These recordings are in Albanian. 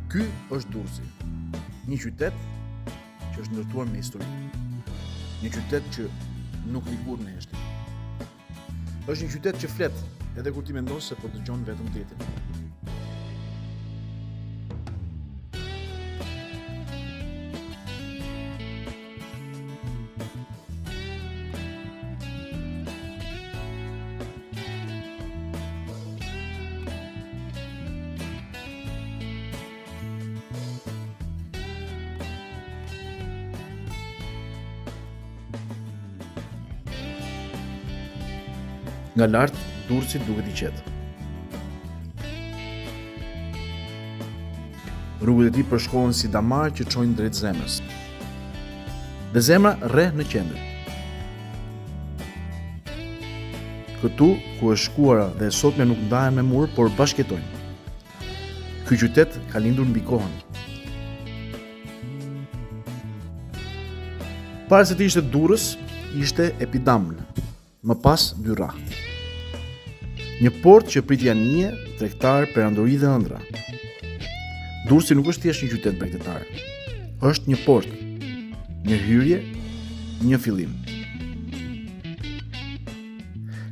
Ky është Durrësi, një qytet që është ndërtuar me histori. Një qytet që nuk likur në heshtim. Është një qytet që flet, edhe kur ti mendon se po dëgjon vetëm detin. Nga lart, Durrësi duket i qetë. Rrugët e tij përshkohen si damar që çojnë drejt zemrës. Dhe zemra rreh në qendër. Këtu ku është shkuara dhe sotme nuk ndahen me mur, por bashkëjetojnë. Ky qytet ka lindur mbi kohën. Para se të ishte Durrës, ishte Epidamnë, më pas Dyrrah. Një port që prit janije, tregtar, perandori dhe ëndra. Durrësi nuk është thjesht një qytet bregdetar. Është një port, një hyrje, një fillim.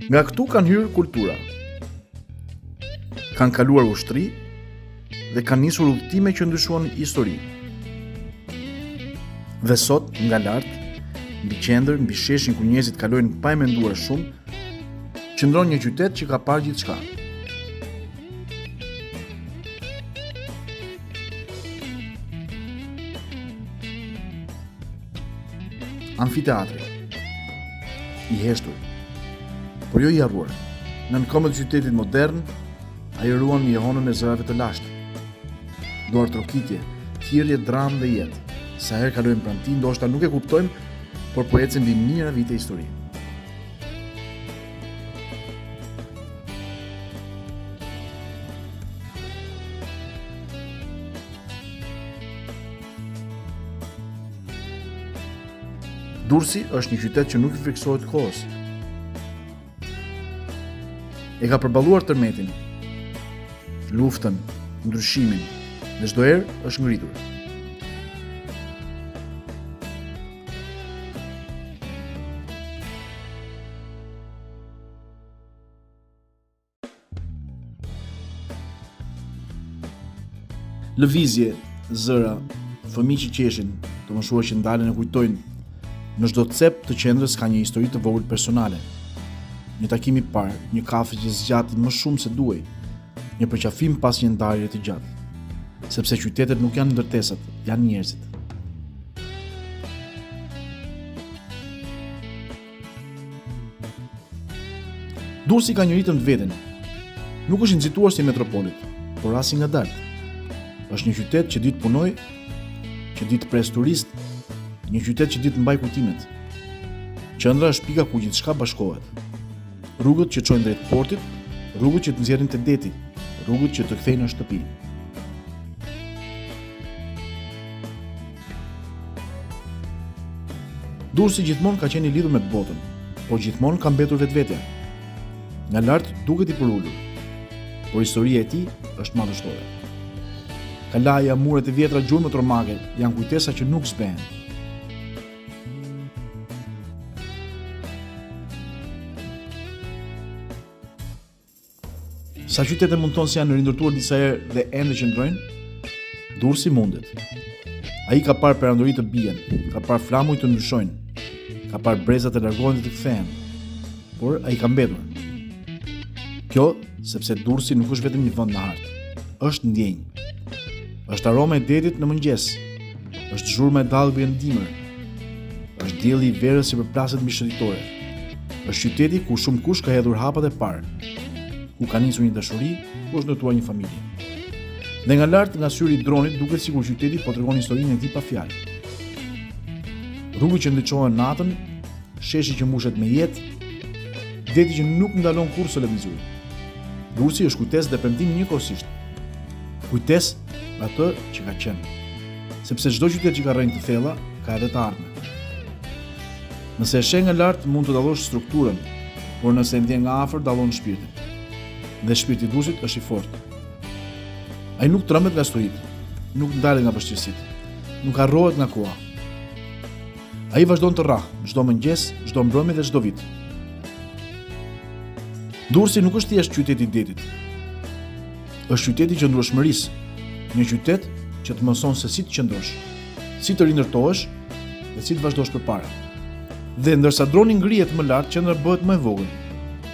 Nga këtu kanë hyrë kultura. Kanë kaluar ushtri dhe kanë nisur udhëtime që ndryshuan histori. Dhe sot, nga lart, mbi qendër, mbi sheshin ku njerëzit kalojnë pa e menduar shumë, qëndron një qytet që ka parë gjithçka. Amfiteatri, i heshtur, por jo i harruar. Në nënkomët e qytetit modern, ai ruan në jehonën e zërave të lashtë. Duar trokitje, thirrje, dramë dhe jetë. Sa herë kalojmë pranë tij, ndoshta nuk e kuptojmë, por po ecim mbi mijëra vite histori. Durrësi është një qytet që nuk i friksohet kohës. E ka përballuar tërmetin, luftën, ndryshimin, dhe çdo herë është ngritur. Lëvizje, zëra, fëmijë që qeshin, domoshuar që ndalen e kujtojnë. Në çdo cep të qendrës ka një histori të vogël personale. Një takim i parë, një kafe që zgjati më shumë se duhej, një përqafim pas një ndarje të gjatë. Sepse qytetet nuk janë ndërtesat, janë njerëzit. Durrësi ka një ritëm të veten. Nuk është i nxituar si metropolit, por as i ngadalt. Është një qytet që ditë punoj, që ditë pres turist, një qytet që ditë mbaj kujtimet. Qendra është pika ku gjithçka bashkohet. Rrugët që çojnë drejt portit, rrugët që të nxjerrin te deti, rrugët që të kthejnë në shtëpi. Durrësi gjithmonë ka qenë i lidhur me botën, por gjithmonë ka mbetur vetvetja. Nga lart duket i përulur, por historia e tij është madhështore. Kalaja, muret e vjetra, gjurmët romake janë kujtesa që nuk zbehen. Sa qytete mund tonë se janë rindërtuar disa herë dhe ende qëndrojnë, Durrësi mundet. Ai ka parë perandori të bien, ka parë flamuj të ndryshojnë, ka parë brezat të largohen dhe të kthehen, por ai ka mbetur. Kjo sepse Durrësi nuk është vetëm një vend në hartë, është ndjenjë. Është aroma e detit në mëngjes, është zhurma e dallëve në dimër, është dielli i verës që përplaset mbi shëtitore. Është qyteti ku shumë kush ka hedhur hapat e parë, ku ka nisur një dashuri, ku është ndërtuar një familje. Dhe nga lart, nga syri i dronit, duket sikur qyteti po tregon historinë e tij pa fjalë. Rrugët që ndriçohen natën, sheshi që mbushet me jetë, deti që nuk ndalon kurrë së lëvizur. Durrësi është kujtesë dhe premtim njëkohësisht. Kujtesë atë që ka qenë. Sepse çdo qytet që ka rrënjë të thella, ka edhe të ardhmen. Nëse e sheh nga lart, mund të dallosh strukturën, por nëse e ndjen nga afër, dallon shpirtin. Dhe shpirti i Durrësit është i fortë. Ai nuk trembet nga stuhit, nuk ndalet nga vështirësitë, nuk harrohet nga koha. Ai vazhdon të rrahë çdo mëngjes, çdo mbrëmje dhe çdo vit. Durrësi nuk është thjesht qyteti i detit. Është qyteti i qëndrueshmërisë, një qytet që të mëson se si të qëndrosh, si të rindërtohesh dhe si të vazhdosh përpara. Dhe ndërsa droni ngrihet më lart, qendra bëhet më e vogël.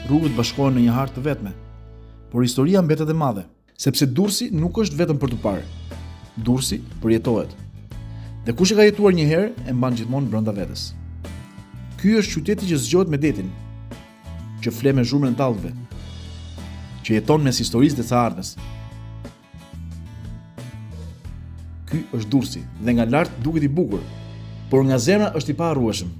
Rrugët bashkohen në një hartë të vetme, por historia mbetet e madhe, sepse Durrësi nuk është vetëm për të parë. Durrësi përjetohet. Dhe kush e ka jetuar një herë e mban gjithmonë brenda vetes. Ky është qyteti që zgjohet me detin, që fle me zhurmën e tallëve, që jeton mes historisë dhe së ardhmes. Ky është Durrësi dhe nga lart duket i bukur, por nga zemra është i paharrueshëm.